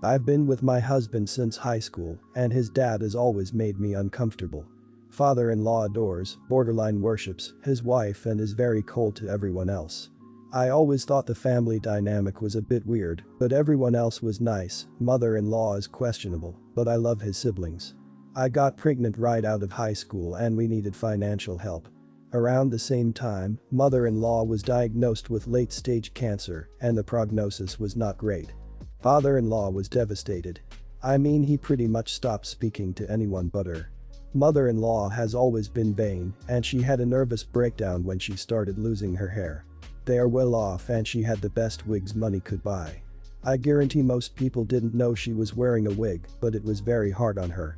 I've been with my husband since high school, and his dad has always made me uncomfortable. Father-in-law adores, borderline worships, his wife and is very cold to everyone else. I always thought the family dynamic was a bit weird, but everyone else was nice. Mother-in-law is questionable, but I love his siblings. I got pregnant right out of high school and we needed financial help. Around the same time, mother-in-law was diagnosed with late-stage cancer and the prognosis was not great. Father-in-law was devastated. I mean, he pretty much stopped speaking to anyone but her. Mother-in-law has always been vain and she had a nervous breakdown when she started losing her hair. They are well off and she had the best wigs money could buy. I guarantee most people didn't know she was wearing a wig, but it was very hard on her.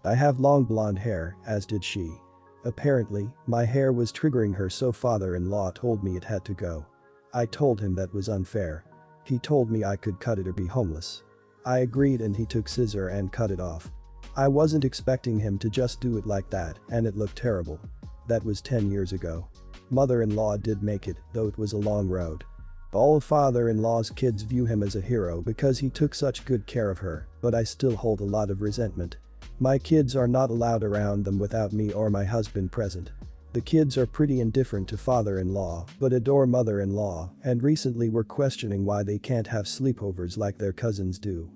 I have long blonde hair, as did she. Apparently, my hair was triggering her, so father-in-law told me it had to go. I told him that was unfair. He told me I could cut it or be homeless. I agreed and he took scissor and cut it off. I wasn't expecting him to just do it like that and it looked terrible. That was 10 years ago. Mother-in-law did make it, though it was a long road. All of father-in-law's kids view him as a hero because he took such good care of her, but I still hold a lot of resentment. My kids are not allowed around them without me or my husband present. The kids are pretty indifferent to father-in-law but adore mother-in-law and recently were questioning why they can't have sleepovers like their cousins do.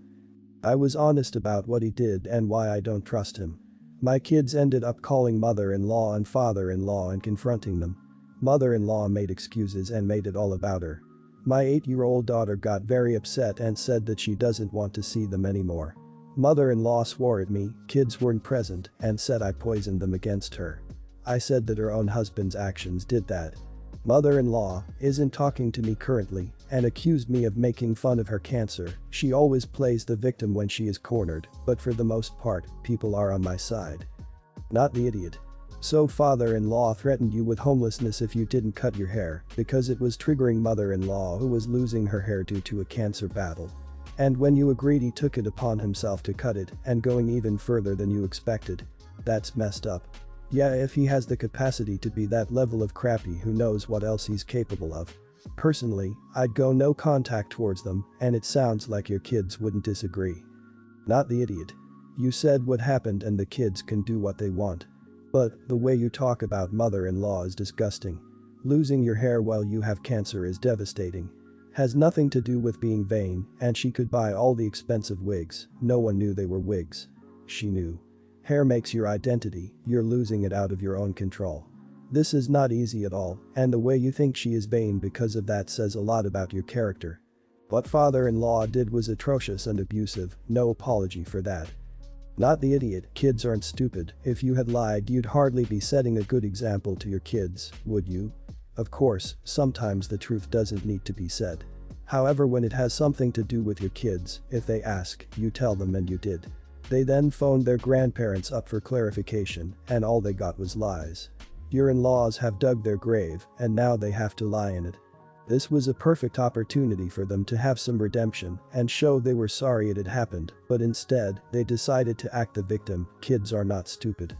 I was honest about what he did and why I don't trust him. My kids ended up calling mother-in-law and father-in-law and confronting them. Mother-in-law made excuses and made it all about her. My 8-year-old daughter got very upset and said that she doesn't want to see them anymore. Mother-in-law swore at me, kids weren't present, and said I poisoned them against her. I said that her own husband's actions did that. Mother-in-law isn't talking to me currently and accused me of making fun of her cancer. She always plays the victim when she is cornered, but for the most part, people are on my side. Not the idiot. So father-in-law threatened you with homelessness if you didn't cut your hair because it was triggering mother-in-law who was losing her hair due to a cancer battle. And when you agreed he took it upon himself to cut it and going even further than you expected. That's messed up. Yeah, if he has the capacity to be that level of crappy, who knows what else he's capable of. Personally, I'd go no contact towards them and it sounds like your kids wouldn't disagree. Not the idiot. You said what happened and the kids can do what they want. But the way you talk about mother-in-law is disgusting. Losing your hair while you have cancer is devastating. Has nothing to do with being vain and she could buy all the expensive wigs, no one knew they were wigs. She knew. Hair makes your identity, you're losing it out of your own control. This is not easy at all, and the way you think she is vain because of that says a lot about your character. What father-in-law did was atrocious and abusive, no apology for that. Not the idiot, kids aren't stupid. If you had lied, you'd hardly be setting a good example to your kids, would you? Of course, sometimes the truth doesn't need to be said. However, when it has something to do with your kids, if they ask, you tell them, and you did. They then phoned their grandparents up for clarification and all they got was lies. Your in-laws have dug their grave and now they have to lie in it. This was a perfect opportunity for them to have some redemption and show they were sorry it had happened, but instead, they decided to act the victim. Kids are not stupid.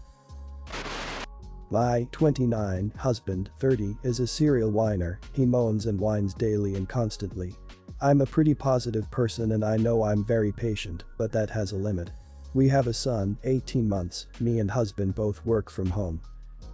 My 29 husband, 30, is a serial whiner. He moans and whines daily and constantly. I'm a pretty positive person and I know I'm very patient, but that has a limit. We have a son, 18 months, me and husband both work from home.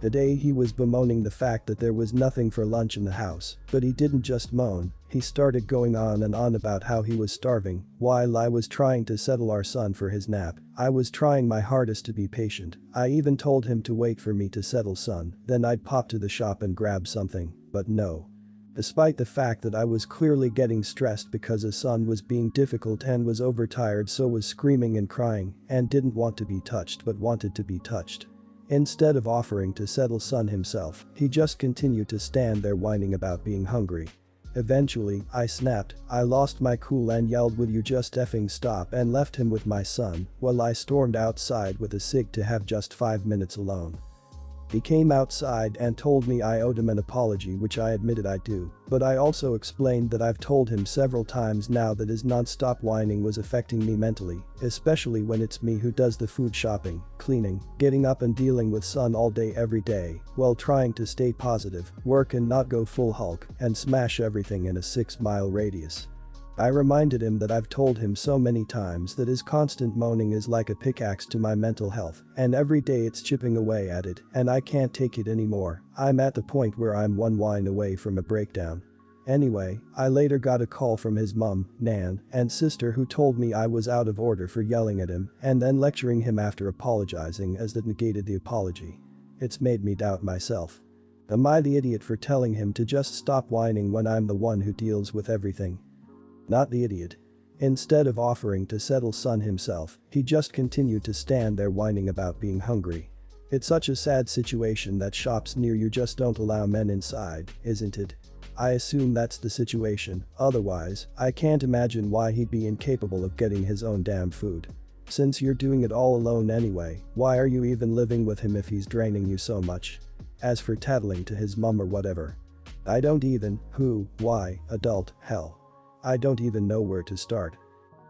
The day he was bemoaning the fact that there was nothing for lunch in the house, but he didn't just moan, he started going on and on about how he was starving while I was trying to settle our son for his nap. I was trying my hardest to be patient. I even told him to wait for me to settle son, then I'd pop to the shop and grab something, but no. Despite the fact that I was clearly getting stressed because his son was being difficult and was overtired, so was screaming and crying and didn't want to be touched but wanted to be touched. Instead of offering to settle son himself, he just continued to stand there whining about being hungry. Eventually, I snapped, I lost my cool and yelled, "Will you just effing stop?" and left him with my son while I stormed outside with a cig to have just 5 minutes alone. He came outside and told me I owed him an apology, which I admitted I do, but I also explained that I've told him several times now that his non-stop whining was affecting me mentally, especially when it's me who does the food shopping, cleaning, getting up and dealing with son all day every day, while trying to stay positive, work and not go full Hulk, and smash everything in a 6-mile radius. I reminded him that I've told him so many times that his constant moaning is like a pickaxe to my mental health, and every day it's chipping away at it, and I can't take it anymore. I'm at the point where I'm one whine away from a breakdown. Anyway, I later got a call from his mum, Nan, and sister who told me I was out of order for yelling at him and then lecturing him after apologizing, as that negated the apology. It's made me doubt myself. Am I the idiot for telling him to just stop whining when I'm the one who deals with everything? Not the idiot. Instead of offering to settle son himself, he just continued to stand there whining about being hungry. It's such a sad situation that shops near you just don't allow men inside, isn't it? I assume that's the situation, otherwise, I can't imagine why he'd be incapable of getting his own damn food. Since you're doing it all alone anyway, why are you even living with him if he's draining you so much? As for tattling to his mum or whatever, I don't even, why, adult, hell. I don't even know where to start.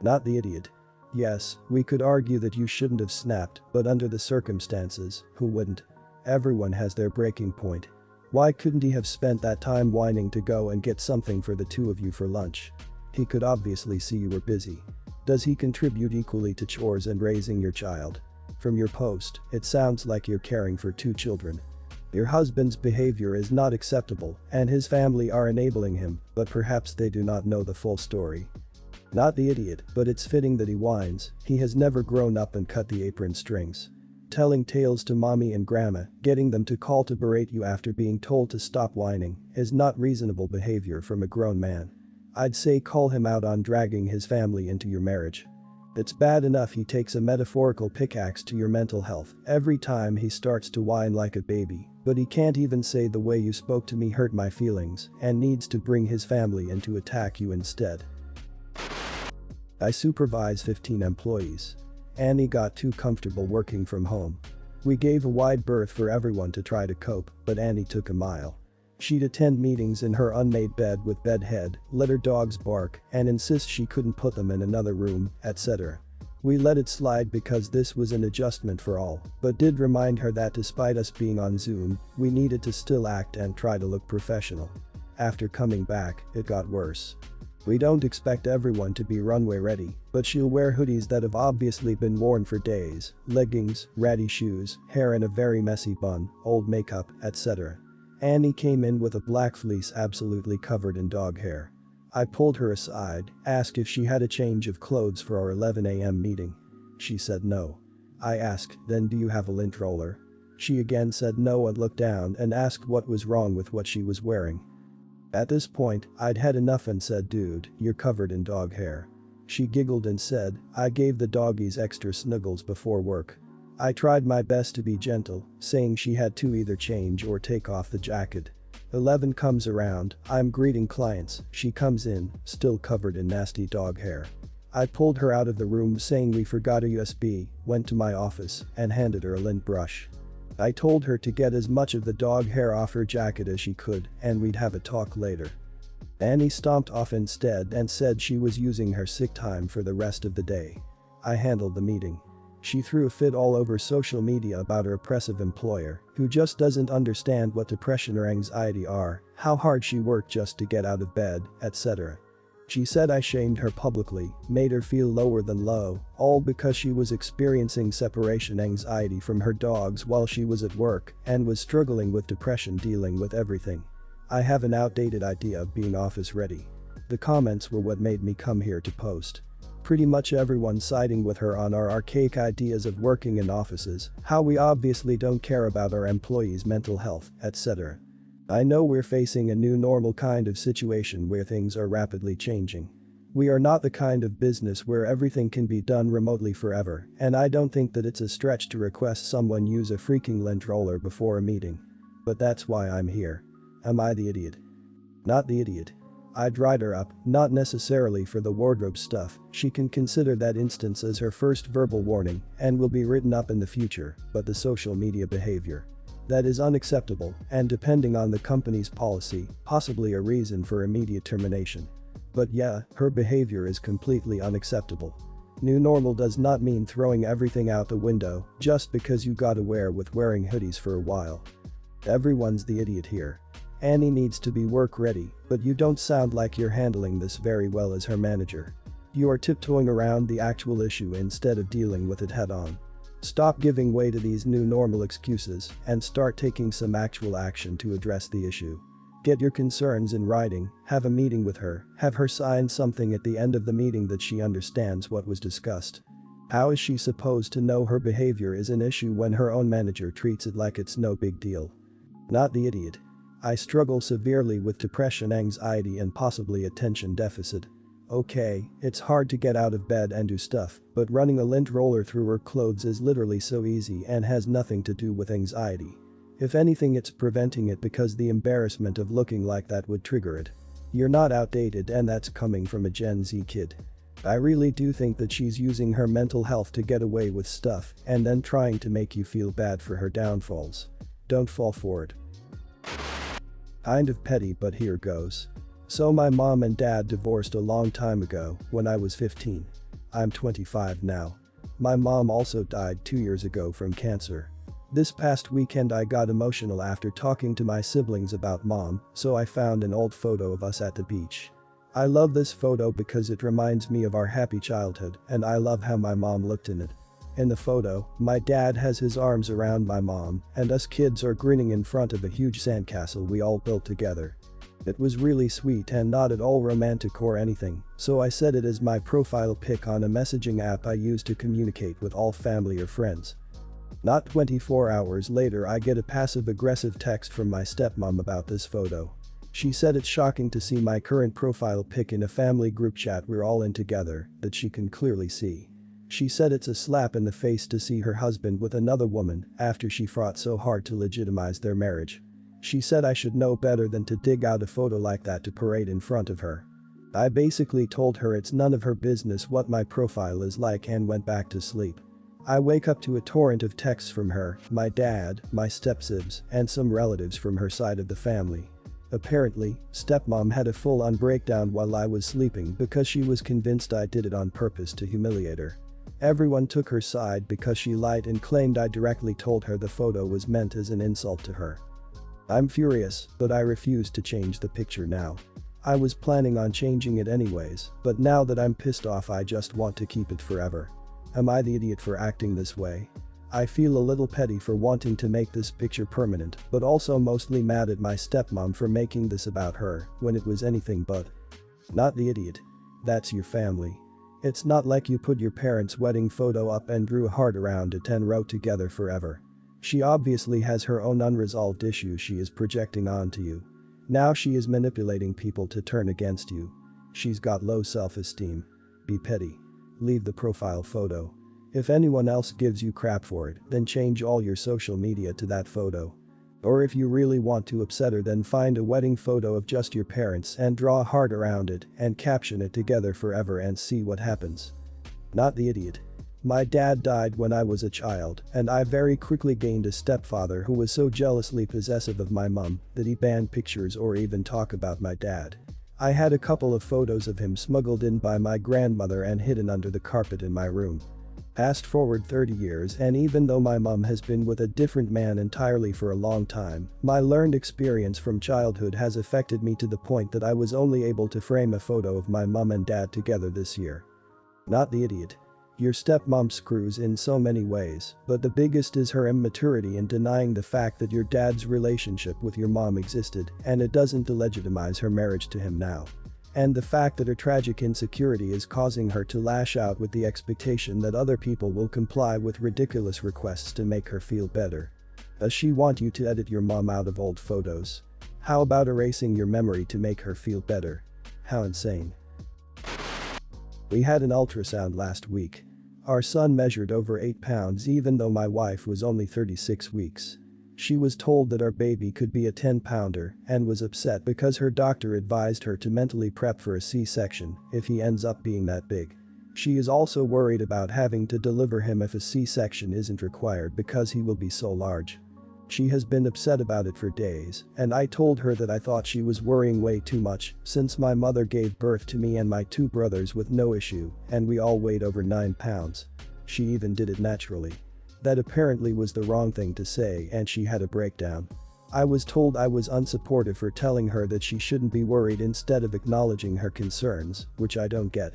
Not the idiot. Yes, we could argue that you shouldn't have snapped, but under the circumstances, who wouldn't? Everyone has their breaking point. Why couldn't he have spent that time whining to go and get something for the two of you for lunch? He could obviously see you were busy. Does he contribute equally to chores and raising your child? From your post, it sounds like you're caring for 2 children. Your husband's behavior is not acceptable and his family are enabling him, but perhaps they do not know the full story. Not the idiot, but it's fitting that he whines. He has never grown up and cut the apron strings. Telling tales to mommy and grandma, getting them to call to berate you after being told to stop whining, is not reasonable behavior from a grown man. I'd say call him out on dragging his family into your marriage. It's bad enough he takes a metaphorical pickaxe to your mental health every time he starts to whine like a baby, but he can't even say the way you spoke to me hurt my feelings and needs to bring his family in to attack you instead. I supervise 15 employees. Annie got too comfortable working from home. We gave a wide berth for everyone to try to cope, but Annie took a mile. She'd attend meetings in her unmade bed with bedhead, let her dogs bark, and insist she couldn't put them in another room, etc. We let it slide because this was an adjustment for all, but did remind her that despite us being on Zoom, we needed to still act and try to look professional. After coming back, it got worse. We don't expect everyone to be runway ready, but she'll wear hoodies that have obviously been worn for days, leggings, ratty shoes, hair in a very messy bun, old makeup, etc. Annie came in with a black fleece absolutely covered in dog hair. I pulled her aside, asked if she had a change of clothes for our 11 a.m. meeting. She said no. I asked, then do you have a lint roller? She again said no and looked down and asked what was wrong with what she was wearing. At this point, I'd had enough and said, dude, you're covered in dog hair. She giggled and said, I gave the doggies extra snuggles before work. I tried my best to be gentle, saying she had to either change or take off the jacket. 11 comes around, I'm greeting clients, she comes in, still covered in nasty dog hair. I pulled her out of the room saying we forgot a USB, went to my office, and handed her a lint brush. I told her to get as much of the dog hair off her jacket as she could, and we'd have a talk later. Annie stomped off instead and said she was using her sick time for the rest of the day. I handled the meeting. She threw a fit all over social media about her oppressive employer, who just doesn't understand what depression or anxiety are, how hard she worked just to get out of bed, etc. She said I shamed her publicly, made her feel lower than low, all because she was experiencing separation anxiety from her dogs while she was at work and was struggling with depression dealing with everything. I have an outdated idea of being office ready. The comments were what made me come here to post. Pretty much everyone siding with her on our archaic ideas of working in offices, how we obviously don't care about our employees' mental health, etc. I know we're facing a new normal kind of situation where things are rapidly changing. We are not the kind of business where everything can be done remotely forever, and I don't think that it's a stretch to request someone use a freaking lint roller before a meeting. But that's why I'm here. Am I the idiot? Not the idiot. I dried her up, not necessarily for the wardrobe stuff, she can consider that instance as her first verbal warning and will be written up in the future, but the social media behavior. That is unacceptable and depending on the company's policy, possibly a reason for immediate termination. But yeah, her behavior is completely unacceptable. New normal does not mean throwing everything out the window just because you got away with wearing hoodies for a while. Everyone's the idiot here. Annie needs to be work ready, but you don't sound like you're handling this very well as her manager. You are tiptoeing around the actual issue instead of dealing with it head on. Stop giving way to these new normal excuses and start taking some actual action to address the issue. Get your concerns in writing, have a meeting with her, have her sign something at the end of the meeting that she understands what was discussed. How is she supposed to know her behavior is an issue when her own manager treats it like it's no big deal? Not the idiot. I struggle severely with depression, anxiety and possibly attention deficit. Okay, it's hard to get out of bed and do stuff, but running a lint roller through her clothes is literally so easy and has nothing to do with anxiety. If anything, it's preventing it because the embarrassment of looking like that would trigger it. You're not outdated, and that's coming from a Gen Z kid. I really do think that she's using her mental health to get away with stuff and then trying to make you feel bad for her downfalls. Don't fall for it. Kind of petty, but here goes. So my mom and dad divorced a long time ago when I was 15. I'm 25 now. My mom also died 2 years ago from cancer. This past weekend I got emotional after talking to my siblings about mom, so I found an old photo of us at the beach. I love this photo because it reminds me of our happy childhood, and I love how my mom looked in it. In the photo, my dad has his arms around my mom, and us kids are grinning in front of a huge sandcastle we all built together. It was really sweet and not at all romantic or anything, so I set it as my profile pic on a messaging app I use to communicate with all family or friends. Not 24 hours later, I get a passive-aggressive text from my stepmom about this photo. She said it's shocking to see my current profile pic in a family group chat we're all in together that she can clearly see. She said it's a slap in the face to see her husband with another woman after she fought so hard to legitimize their marriage. She said I should know better than to dig out a photo like that to parade in front of her. I basically told her it's none of her business what my profile is like and went back to sleep. I wake up to a torrent of texts from her, my dad, my stepsibs, and some relatives from her side of the family. Apparently, stepmom had a full-on breakdown while I was sleeping because she was convinced I did it on purpose to humiliate her. Everyone took her side because she lied and claimed I directly told her the photo was meant as an insult to her. I'm furious, but I refuse to change the picture now. I was planning on changing it anyways, but now that I'm pissed off I just want to keep it forever. Am I the idiot for acting this way? I feel a little petty for wanting to make this picture permanent, but also mostly mad at my stepmom for making this about her when it was anything but. Not the idiot. That's your family. It's not like you put your parents' wedding photo up and drew a heart around it and wrote together forever. She obviously has her own unresolved issues she is projecting onto you. Now she is manipulating people to turn against you. She's got low self-esteem. Be petty. Leave the profile photo. If anyone else gives you crap for it, then change all your social media to that photo. Or if you really want to upset her, then find a wedding photo of just your parents and draw a heart around it and caption it together forever and see what happens. Not the idiot. My dad died when I was a child, and I very quickly gained a stepfather who was so jealously possessive of my mom that he banned pictures or even talk about my dad. I had a couple of photos of him smuggled in by my grandmother and hidden under the carpet in my room. Fast forward 30 years, and even though my mom has been with a different man entirely for a long time, my learned experience from childhood has affected me to the point that I was only able to frame a photo of my mom and dad together this year. Not the idiot. Your stepmom screws in so many ways, but the biggest is her immaturity in denying the fact that your dad's relationship with your mom existed and it doesn't delegitimize her marriage to him now. And the fact that her tragic insecurity is causing her to lash out with the expectation that other people will comply with ridiculous requests to make her feel better. Does she want you to edit your mom out of old photos? How about erasing your memory to make her feel better? How insane. We had an ultrasound last week. Our son measured over 8 pounds even though my wife was only 36 weeks. She was told that our baby could be a 10-pounder and was upset because her doctor advised her to mentally prep for a C-section if he ends up being that big. She is also worried about having to deliver him if a C-section isn't required because he will be so large. She has been upset about it for days, and I told her that I thought she was worrying way too much since my mother gave birth to me and my 2 brothers with no issue and we all weighed over 9 pounds. She even did it naturally. That apparently was the wrong thing to say and she had a breakdown. I was told I was unsupportive for telling her that she shouldn't be worried instead of acknowledging her concerns, which I don't get.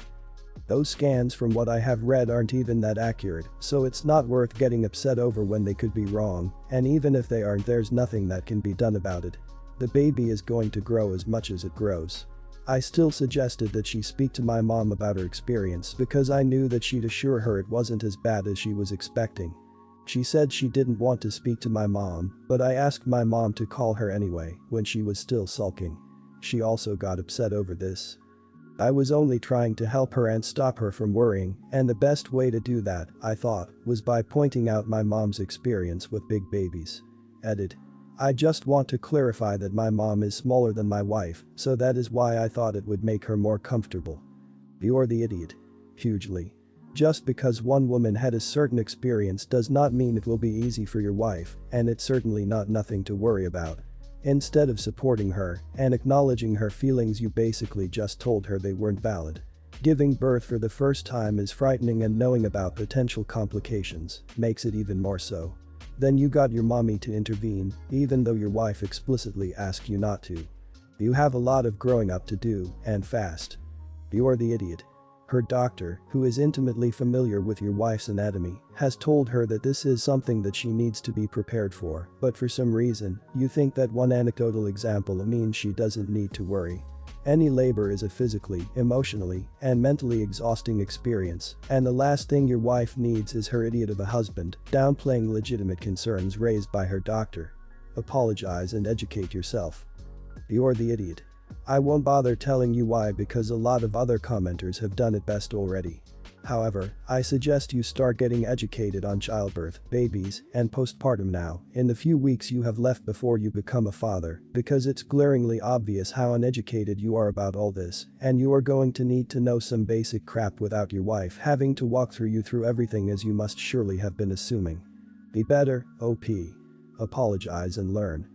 Those scans from what I have read aren't even that accurate, so it's not worth getting upset over when they could be wrong, and even if they aren't, there's nothing that can be done about it. The baby is going to grow as much as it grows. I still suggested that she speak to my mom about her experience because I knew that she'd assure her it wasn't as bad as she was expecting. She said she didn't want to speak to my mom, but I asked my mom to call her anyway when she was still sulking. She also got upset over this. I was only trying to help her and stop her from worrying, and the best way to do that, I thought, was by pointing out my mom's experience with big babies. Edit. I just want to clarify that my mom is smaller than my wife, so that is why I thought it would make her more comfortable. You're the idiot. Hugely. Just because one woman had a certain experience does not mean it will be easy for your wife, and it's certainly not nothing to worry about. Instead of supporting her and acknowledging her feelings, you basically just told her they weren't valid. Giving birth for the first time is frightening, and knowing about potential complications makes it even more so. Then you got your mommy to intervene, even though your wife explicitly asked you not to. You have a lot of growing up to do, and fast. You're the idiot. Her doctor, who is intimately familiar with your wife's anatomy, has told her that this is something that she needs to be prepared for, but for some reason, you think that one anecdotal example means she doesn't need to worry. Any labor is a physically, emotionally, and mentally exhausting experience, and the last thing your wife needs is her idiot of a husband downplaying legitimate concerns raised by her doctor. Apologize and educate yourself. You're the idiot. I won't bother telling you why because a lot of other commenters have done it best already. However, I suggest you start getting educated on childbirth, babies, and postpartum now, in the few weeks you have left before you become a father, because it's glaringly obvious how uneducated you are about all this, and you are going to need to know some basic crap without your wife having to walk you through everything, as you must surely have been assuming. Be better, OP. Apologize and learn.